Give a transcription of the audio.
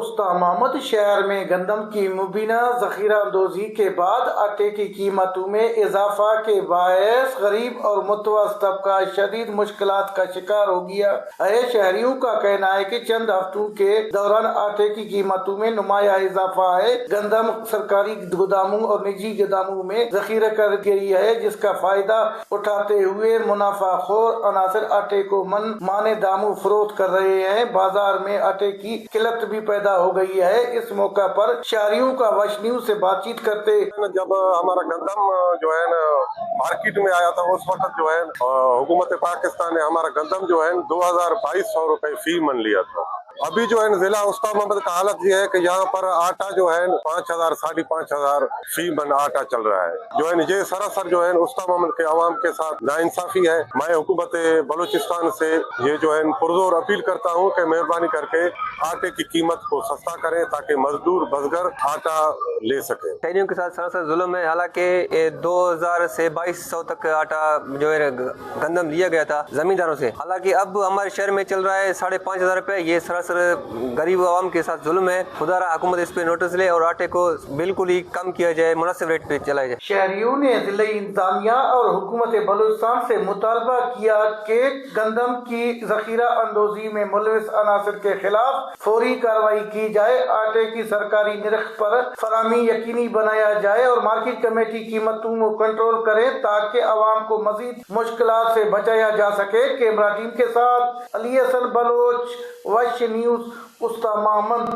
استا محمد شہر میں گندم کی مبینہ ذخیرہ اندوزی کے بعد آٹے کی قیمتوں میں اضافہ کے باعث غریب اور متوسط طبقہ شدید مشکلات کا شکار ہو گیا ہے۔ شہریوں کا کہنا ہے کہ چند ہفتوں کے دوران آٹے کی قیمتوں میں نمایاں اضافہ ہے۔ گندم سرکاری گوداموں اور نجی گوداموں میں ذخیرہ کر گئی ہے، جس کا فائدہ اٹھاتے ہوئے منافع خور عناصر آٹے کو من مانے داموں فروخت کر رہے ہیں۔ بازار میں آٹے کی قلت بھی پیدا ہو گئی ہے۔ اس موقع پر شہریوں کا وش نیوز سے بات چیت کرتے جب ہمارا گندم جو ہے نا مارکیٹ میں آیا تھا، اس وقت جو ہے حکومت پاکستان نے ہمارا گندم جو ہے 2200 روپے فی من لیا تھا۔ ابھی جو ہے ضلع استا محمد کا حالت یہ ہے کہ یہاں پر آٹا جو ہے 5000 5500 فی من آٹا چل رہا ہے۔ جو ہے یہ سراسر جو ہے استا محمد کے عوام کے ساتھ ناانصافی ہے۔ میں حکومت بلوچستان سے یہ جو ہے پرزور اپیل کرتا ہوں کہ مہربانی کر کے آٹے کی قیمت کو سستا کریں تاکہ مزدور بزگر آٹا لے سکیں۔ شہریوں کے ساتھ سراسر ظلم ہے۔ حالانکہ 2000 سے 2200 تک آٹا جو ہے گندم لیا گیا تھا زمینداروں سے، حالانکہ اب ہمارے شہر میں چل رہا ہے 5500 روپے۔ یہ سراسر غریب عوام کے ساتھ ظلم ہے۔ خدا را حکومت اس پہ نوٹس لے اور آٹے کو بالکل ہی کم کیا جائے، مناسب ریٹ پہ چلایا جائے۔ شہریوں نے ضلع انتظامیہ اور حکومت بلوچستان سے مطالبہ کیا کہ گندم کی ذخیرہ اندوزی میں ملوث عناصر کے خلاف فوری کارروائی کی جائے، آٹے کی سرکاری نرخ پر فراہمی یقینی بنایا جائے اور مارکیٹ کمیٹی قیمتوں کو کنٹرول کرے تاکہ عوام کو مزید مشکلات سے بچایا جا سکے۔ کیمرہ ٹیم کے ساتھ علی حسن بلوچ، وش نیوز، استا محمد۔